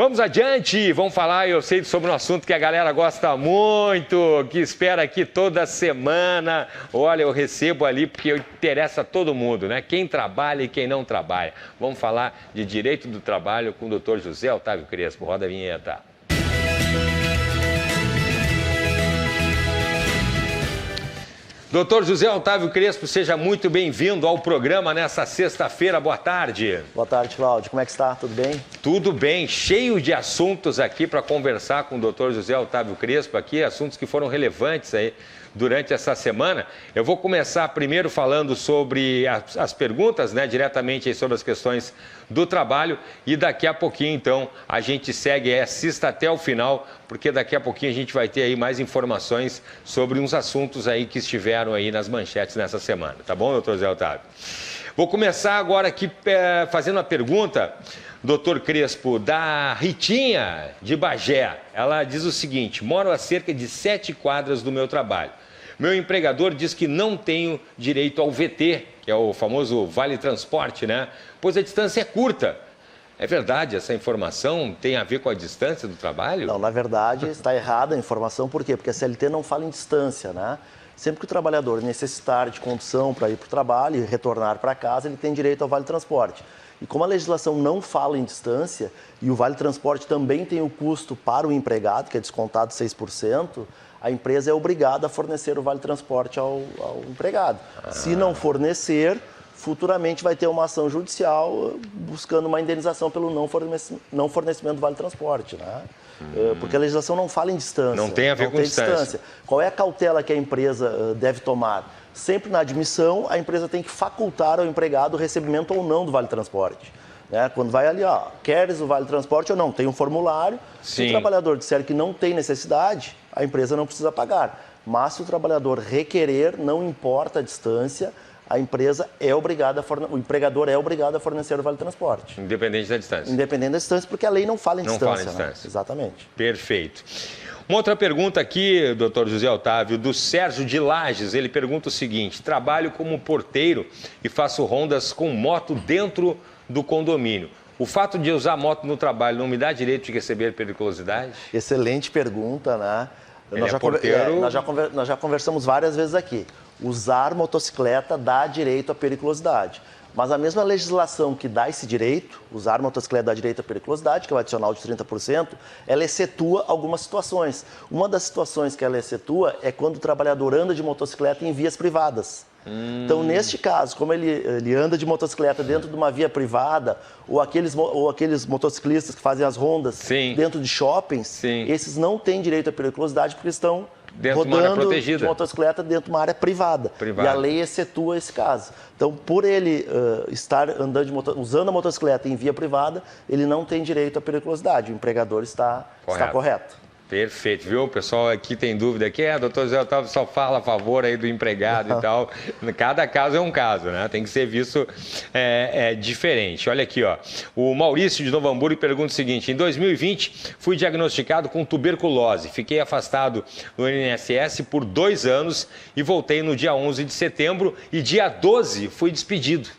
Vamos adiante, vamos falar, eu sei, sobre um assunto que a galera gosta muito, que espera aqui toda semana. Olha, eu recebo ali porque interessa a todo mundo, né? Quem trabalha e quem não trabalha. Vamos falar de direito do trabalho com o Dr. José Otávio Crespo. Roda a vinheta. Doutor José Otávio Crespo, seja muito bem-vindo ao programa nessa sexta-feira. Boa tarde. Boa tarde, Cláudio. Como é que está? Tudo bem? Tudo bem, cheio de assuntos aqui para conversar com o doutor José Otávio Crespo aqui, assuntos que foram relevantes aí durante essa semana. Eu vou começar primeiro falando sobre as perguntas, né, diretamente aí sobre as questões do trabalho, e daqui a pouquinho, então, a gente segue, assista até o final, porque daqui a pouquinho a gente vai ter aí mais informações sobre uns assuntos aí que estiveram aí nas manchetes nessa semana. Tá bom, doutor José Otávio? Vou começar agora aqui fazendo uma pergunta, doutor Crespo, da Ritinha de Bagé. Ela diz o seguinte: moro a cerca de 7 quadras do meu trabalho. Meu empregador diz que não tenho direito ao VT, que é o famoso Vale Transporte, né? Pois a distância é curta. É verdade, essa informação tem a ver com a distância do trabalho? Não, na verdade está errada a informação. Por quê? Porque a CLT não fala em distância, né? Sempre que o trabalhador necessitar de condução para ir para o trabalho e retornar para casa, ele tem direito ao Vale Transporte. E como a legislação não fala em distância, e o Vale Transporte também tem o custo para o empregado, que é descontado 6%, a empresa é obrigada a fornecer o Vale Transporte ao empregado. Se não fornecer, futuramente vai ter uma ação judicial buscando uma indenização pelo não fornecimento do Vale Transporte, né? Porque a legislação não fala em distância. Não tem a ver com distância. Qual é a cautela que a empresa deve tomar? Sempre na admissão, a empresa tem que facultar ao empregado o recebimento ou não do Vale Transporte. Né? Quando vai ali, ó, queres o Vale Transporte ou não? Tem um formulário. Sim. Se o trabalhador disser que não tem necessidade, a empresa não precisa pagar. Mas se o trabalhador requerer, não importa a distância, a empresa é obrigada o empregador é obrigado a fornecer o Vale Transporte. Independente da distância. Independente da distância, porque a lei não fala em distância. Não fala em distância. Né? Exatamente. Perfeito. Uma outra pergunta aqui, doutor José Otávio, do Sérgio de Lages. Ele pergunta o seguinte: trabalho como porteiro e faço rondas com moto dentro do condomínio. O fato de usar moto no trabalho não me dá direito de receber periculosidade? Excelente pergunta, né? Nós já conversamos várias vezes aqui. Usar motocicleta dá direito à periculosidade. Mas a mesma legislação que dá esse direito, usar motocicleta dá direito à periculosidade, que é o adicional de 30%, ela excetua algumas situações. Uma das situações que ela excetua é quando o trabalhador anda de motocicleta em vias privadas. Então, neste caso, como ele anda de motocicleta dentro de uma via privada, ou aqueles motociclistas que fazem as rondas dentro de shoppings, esses não têm direito à periculosidade porque estão rodando de motocicleta dentro de uma área privada. E a lei excetua esse caso. Então, por ele estar usando a motocicleta em via privada, ele não tem direito à periculosidade. O empregador está correto. Perfeito, viu? O pessoal aqui tem dúvida aqui, doutor José Otávio só fala a favor aí do empregado e tal. Cada caso é um caso, né? Tem que ser visto diferente. Olha aqui, ó. O Maurício de Novo Hamburgo pergunta o seguinte: em 2020 fui diagnosticado com tuberculose. Fiquei afastado do INSS por 2 anos e voltei no dia 11 de setembro e dia 12 fui despedido.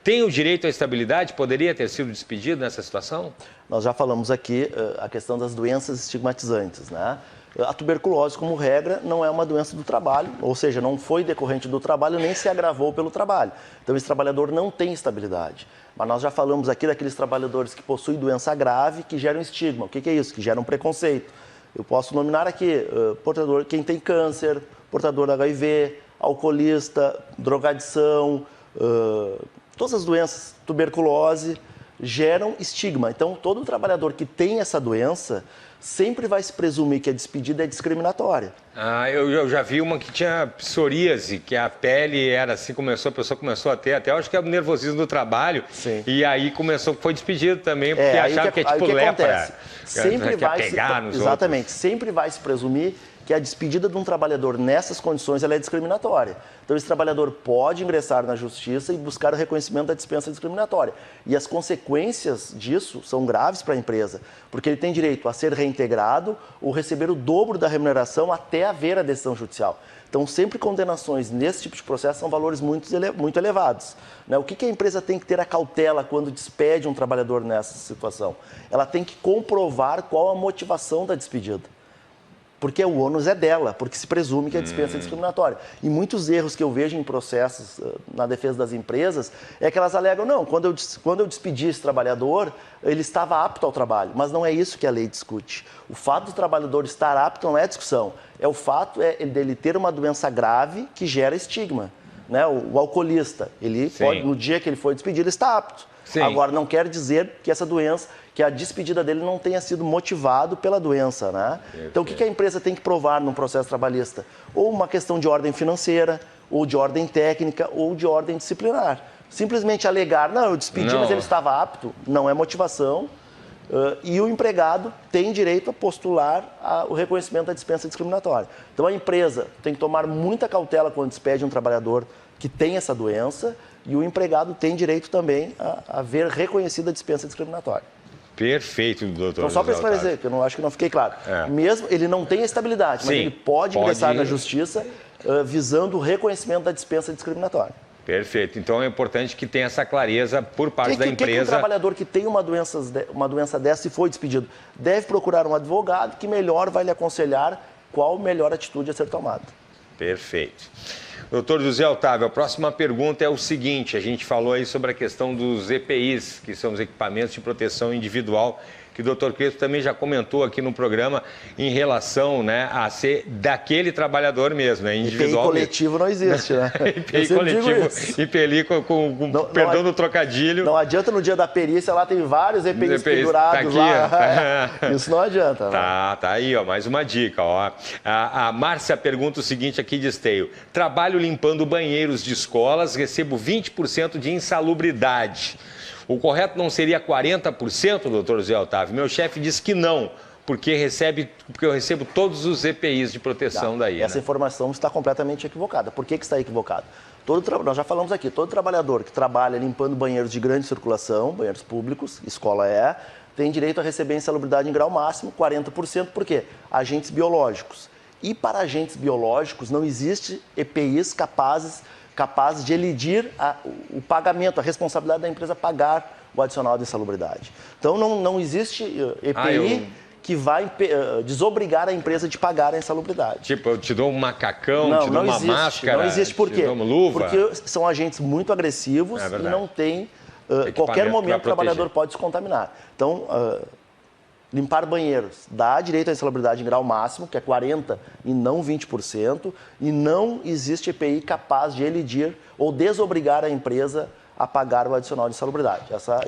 Tenho direito à estabilidade? Poderia ter sido despedido nessa situação? Nós já falamos aqui a questão das doenças estigmatizantes, né? A tuberculose, como regra, não é uma doença do trabalho, ou seja, não foi decorrente do trabalho nem se agravou pelo trabalho. Então, esse trabalhador não tem estabilidade. Mas nós já falamos aqui daqueles trabalhadores que possuem doença grave, que geram estigma. O que é isso? Que geram preconceito. Eu posso nominar aqui quem tem câncer, portador HIV, alcoolista, drogadição, todas as doenças, tuberculose, geram estigma. Então, todo trabalhador que tem essa doença sempre vai se presumir que a despedida é discriminatória. Eu já vi uma que tinha psoríase, que a pele era assim, a pessoa começou a ter, até acho que é o nervosismo do trabalho. Sim. E aí foi despedido também, porque achava que é tipo lepra. Sempre vai se presumir que a despedida de um trabalhador nessas condições ela é discriminatória. Então, esse trabalhador pode ingressar na justiça e buscar o reconhecimento da dispensa discriminatória. E as consequências disso são graves para a empresa, porque ele tem direito a ser reintegrado ou receber o dobro da remuneração até haver a decisão judicial. Então, sempre condenações nesse tipo de processo são valores muito elevados. O que a empresa tem que ter a cautela quando despede um trabalhador nessa situação? Ela tem que comprovar qual a motivação da despedida. Porque o ônus é dela, porque se presume que a dispensa é discriminatória. E muitos erros que eu vejo em processos na defesa das empresas é que elas alegam, não, quando eu despedi esse trabalhador, ele estava apto ao trabalho. Mas não é isso que a lei discute. O fato do trabalhador estar apto não é discussão. O fato dele ter uma doença grave que gera estigma. O alcoolista, ele pode, no dia que ele foi despedido, ele está apto. Sim. Agora, não quer dizer que essa doença, que a despedida dele não tenha sido motivado pela doença, Então, o que a empresa tem que provar num processo trabalhista? Ou uma questão de ordem financeira, ou de ordem técnica, ou de ordem disciplinar. Simplesmente alegar, não, eu despedi, mas ele estava apto, não é motivação. E o empregado tem direito a postular o reconhecimento da dispensa discriminatória. Então, a empresa tem que tomar muita cautela quando despede um trabalhador que tem essa doença, e o empregado tem direito também a ver reconhecida a dispensa discriminatória. Perfeito, doutor. Então, só para esclarecer, que eu acho que não fiquei claro. Mesmo ele não tem a estabilidade, mas ele pode ingressar na justiça visando o reconhecimento da dispensa discriminatória. Perfeito. Então, é importante que tenha essa clareza por parte da empresa. O trabalhador que tem uma doença dessa e foi despedido deve procurar um advogado que melhor vai lhe aconselhar qual a melhor atitude a ser tomada. Perfeito. Doutor José Otávio, a próxima pergunta é o seguinte, a gente falou aí sobre a questão dos EPIs, que são os equipamentos de proteção individual, que o doutor Crespo também já comentou aqui no programa em relação a ser daquele trabalhador mesmo, individual. EPI coletivo não existe, EPI coletivo, EPI com perdão do trocadilho. Não adianta no dia da perícia, lá tem vários EPIs pendurados lá. Isso não adianta. Tá aí, mais uma dica. A Márcia pergunta o seguinte aqui de Esteio. Trabalho limpando banheiros de escolas, recebo 20% de insalubridade. O correto não seria 40%, doutor José Otávio? Meu chefe disse que não, porque eu recebo todos os EPIs de proteção daí. Essa informação está completamente equivocada. Por que está equivocada? Nós já falamos aqui, todo trabalhador que trabalha limpando banheiros de grande circulação, banheiros públicos, escola tem direito a receber insalubridade em grau máximo, 40%, por quê? Agentes biológicos. E para agentes biológicos não existe EPIs capazes de elidir o pagamento, a responsabilidade da empresa pagar o adicional de insalubridade. Então, não existe EPI que vai desobrigar a empresa de pagar a insalubridade. Tipo, eu te dou um macacão, te dou uma máscara, não existe. Por quê? Te dou uma luva. Porque são agentes muito agressivos e não tem... qualquer momento o trabalhador pode se contaminar. Então, limpar banheiros dá direito à insalubridade em grau máximo, que é 40% e não 20%, e não existe EPI capaz de elidir ou desobrigar a empresa a pagar o adicional de insalubridade. Essa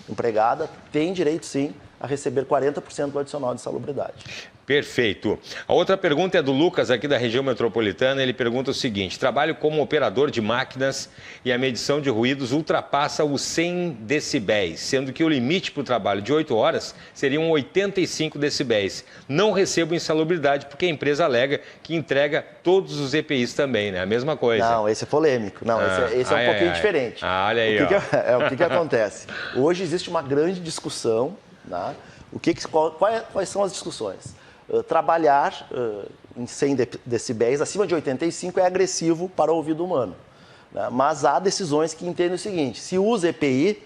empregada tem direito, sim, a receber 40% do adicional de insalubridade. Perfeito. A outra pergunta é do Lucas, aqui da região metropolitana. Ele pergunta o seguinte: trabalho como operador de máquinas e a medição de ruídos ultrapassa os 100 decibéis, sendo que o limite para o trabalho de 8 horas seriam 85 decibéis. Não recebo insalubridade porque a empresa alega que entrega todos os EPIs também, A mesma coisa. Não, esse é polêmico. Não, esse é um pouquinho diferente. Olha aí, o que acontece? Hoje existe uma grande discussão, quais são as discussões? Trabalhar em 100 decibéis, acima de 85, é agressivo para o ouvido humano. Mas há decisões que entendem o seguinte: se usa EPI,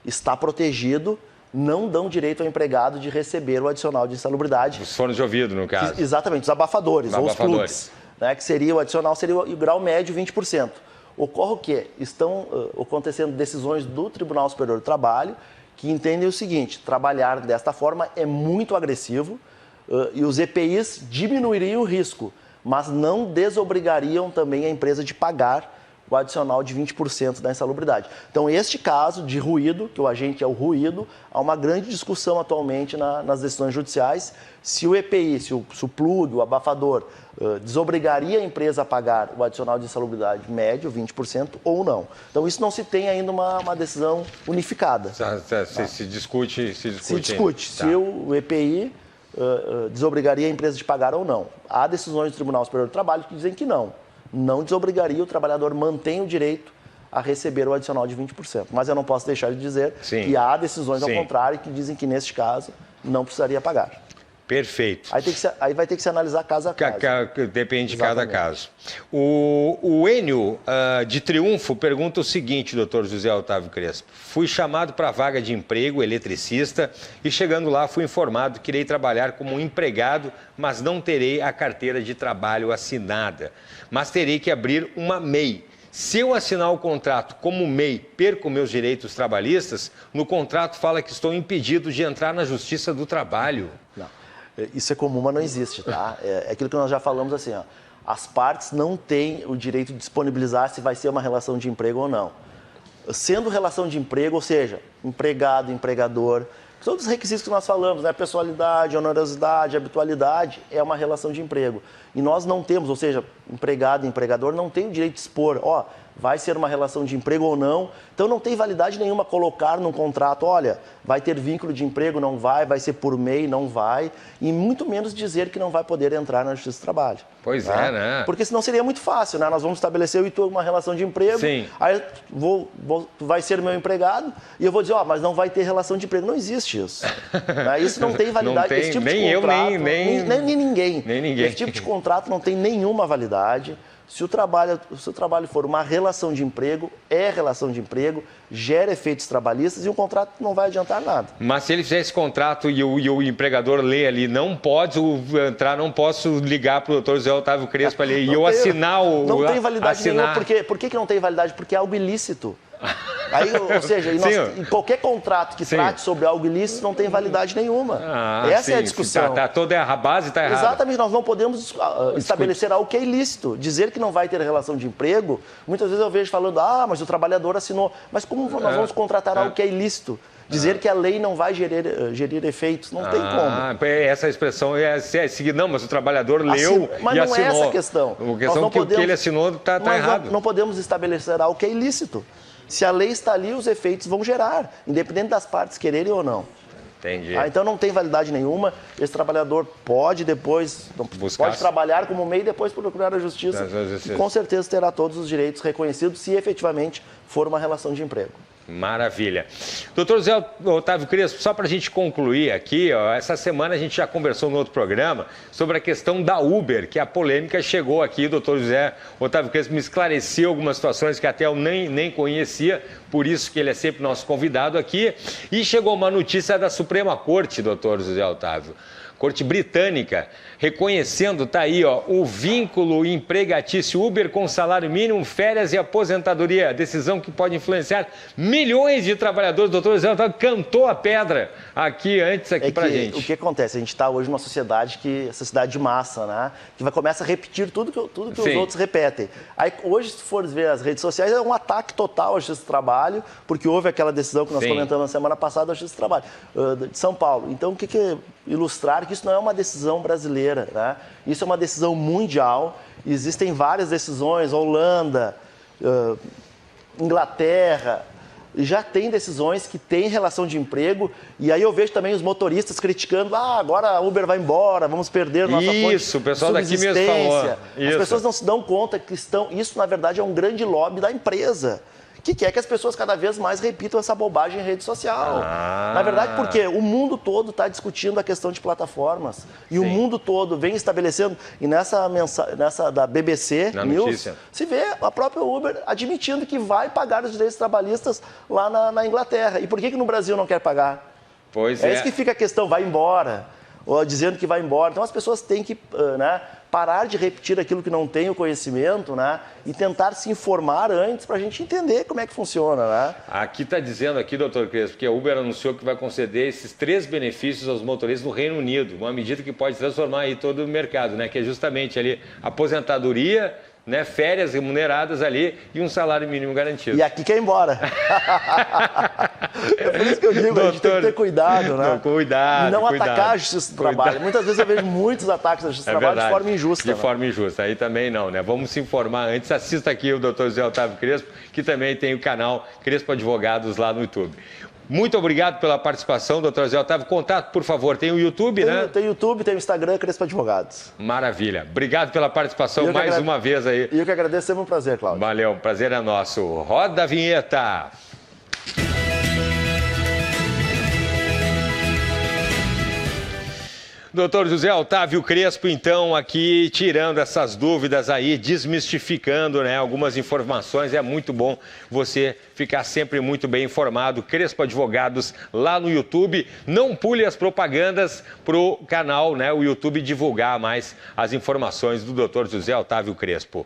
está protegido, não dão direito ao empregado de receber o adicional de insalubridade. Os fones de ouvido, no caso. Exatamente, os abafadores, ou os plugs. Que seria o adicional, seria o grau médio 20%. Ocorre o quê? Estão acontecendo decisões do Tribunal Superior do Trabalho que entendem o seguinte: trabalhar desta forma é muito agressivo, e os EPIs diminuiriam o risco, mas não desobrigariam também a empresa de pagar o adicional de 20% da insalubridade. Então, este caso de ruído, que o agente é o ruído, há uma grande discussão atualmente nas decisões judiciais se o EPI, se o plug, o abafador, desobrigaria a empresa a pagar o adicional de insalubridade médio, 20%, ou não. Então, isso não se tem ainda uma decisão unificada. Se discute. Se o EPI desobrigaria a empresa de pagar ou não. Há decisões do Tribunal Superior do Trabalho que dizem que não. Não desobrigaria, o trabalhador mantém o direito a receber o adicional de 20%. Mas eu não posso deixar de dizer que há decisões ao contrário que dizem que, neste caso, não precisaria pagar. Perfeito. Aí vai ter que se analisar caso a caso. Depende de cada caso. O Enio, de Triunfo, pergunta o seguinte, doutor José Otávio Crespo. Fui chamado para a vaga de emprego, eletricista, e chegando lá fui informado que irei trabalhar como empregado, mas não terei a carteira de trabalho assinada. Mas terei que abrir uma MEI. Se eu assinar o contrato como MEI, perco meus direitos trabalhistas, no contrato fala que estou impedido de entrar na Justiça do Trabalho. Não. Isso é comum, mas não existe, tá? É aquilo que nós já falamos assim, ó. As partes não têm o direito de disponibilizar se vai ser uma relação de emprego ou não. Sendo relação de emprego, ou seja, empregado, empregador, todos os requisitos que nós falamos, né? Pessoalidade, onerosidade, habitualidade, é uma relação de emprego. E nós não temos, ou seja, empregado e empregador não tem o direito de expor, ó, vai ser uma relação de emprego ou não. Então não tem validade nenhuma colocar num contrato, olha, vai ter vínculo de emprego, não vai ser por MEI, não vai, e muito menos dizer que não vai poder entrar na Justiça do Trabalho. Pois né? É, né? Porque senão seria muito fácil, né? Nós vamos estabelecer eu e tu uma relação de emprego, aí tu vai ser meu empregado e eu vou dizer, ó, mas não vai ter relação de emprego. Não existe isso. Né? Isso não tem validade. Não tem, esse tipo nem de contrato, eu, nem ninguém. Nem ninguém. Esse tipo de contrato não tem nenhuma validade. Se o trabalho for uma relação de emprego, é relação de emprego, gera efeitos trabalhistas e o contrato não vai adiantar nada. Mas se ele fizer esse contrato e o empregador lê ali, não pode entrar, não posso ligar para o doutor José Otávio Crespo ali e eu assinar o... Não tem validade nenhuma. Por que não tem validade? Porque é algo ilícito. Aí, ou seja, em qualquer contrato que trate sobre algo ilícito não tem validade nenhuma. Essa é a discussão. A base está errada. Exatamente, nós não podemos estabelecer algo que é ilícito. Dizer que não vai ter relação de emprego, muitas vezes eu vejo falando, mas o trabalhador assinou. Mas como nós vamos contratar algo que é ilícito? Dizer que a lei não vai gerir efeitos, não tem como. Essa expressão é seguir, não, mas o trabalhador leu mas e não assinou. É essa a questão. A questão que o que ele assinou está errado. Não podemos estabelecer algo que é ilícito. Se a lei está ali, os efeitos vão gerar, independente das partes quererem ou não. Entendi. Então não tem validade nenhuma. Esse trabalhador pode depois, pode trabalhar como MEI e depois procurar a justiça. E com certeza terá todos os direitos reconhecidos se efetivamente for uma relação de emprego. Maravilha. Doutor José Otávio Crespo, só para a gente concluir aqui, essa semana a gente já conversou no outro programa sobre a questão da Uber, que a polêmica chegou aqui, o doutor José Otávio Crespo me esclareceu algumas situações que até eu nem conhecia, por isso que ele é sempre nosso convidado aqui, e chegou uma notícia da Suprema Corte, doutor José Otávio, Corte Britânica, reconhecendo, está aí, o vínculo empregatício Uber com salário mínimo, férias e aposentadoria, decisão que pode influenciar milhões de trabalhadores. O doutor José Otávio cantou a pedra aqui para a gente. O que acontece? A gente está hoje numa sociedade sociedade de massa, né? Que começa a repetir tudo que os outros repetem. Aí hoje, se for ver as redes sociais, é um ataque total à Justiça do Trabalho, porque houve aquela decisão que nós comentamos na semana passada da Justiça do Trabalho de São Paulo. Então, o que ilustrar que isso não é uma decisão brasileira, né? Isso é uma decisão mundial. Existem várias decisões, Holanda, Inglaterra, já tem decisões que têm relação de emprego. E aí eu vejo também os motoristas criticando, agora a Uber vai embora, vamos perder nossa fonte de subsistência. Isso, o pessoal daqui mesmo falou. As pessoas não se dão conta que isso, na verdade, é um grande lobby da empresa, que quer que as pessoas cada vez mais repitam essa bobagem em rede social. Na verdade, porque o mundo todo está discutindo a questão de plataformas. E o mundo todo vem estabelecendo, e nessa da BBC News, se vê a própria Uber admitindo que vai pagar os direitos trabalhistas lá na Inglaterra. E por que no Brasil não quer pagar? Pois é. É isso que fica a questão, vai embora, ou dizendo que vai embora. Então as pessoas têm que parar de repetir aquilo que não tem o conhecimento, né? E tentar se informar antes para a gente entender como é que funciona, né? Aqui está dizendo aqui, doutor Crespo, que a Uber anunciou que vai conceder esses 3 benefícios aos motoristas no Reino Unido, uma medida que pode transformar aí todo o mercado, né? Que é justamente ali aposentadoria, né, férias remuneradas ali e um salário mínimo garantido. E aqui quer ir embora. É por isso que eu digo, a gente tem que ter cuidado, né? Cuidado. E não atacar a Justiça do Trabalho. Muitas vezes eu vejo muitos ataques à Justiça do Trabalho de forma injusta. De forma injusta, aí também não, né? Vamos se informar antes. Assista aqui o doutor José Otávio Crespo, que também tem o canal Crespo Advogados lá no YouTube. Muito obrigado pela participação, doutor José Otávio. Contato, por favor, tem o YouTube, né? Tem o YouTube, tem o Instagram, Crespo Advogados. Maravilha. Obrigado pela participação mais uma vez aí. E eu que agradeço, sempre um prazer, Cláudio. Valeu, prazer é nosso. Roda a vinheta. Doutor José Otávio Crespo, então, aqui tirando essas dúvidas aí, desmistificando, né, algumas informações. É muito bom você ficar sempre muito bem informado. Crespo Advogados lá no YouTube. Não pule as propagandas para o canal, né, o YouTube divulgar mais as informações do doutor José Otávio Crespo.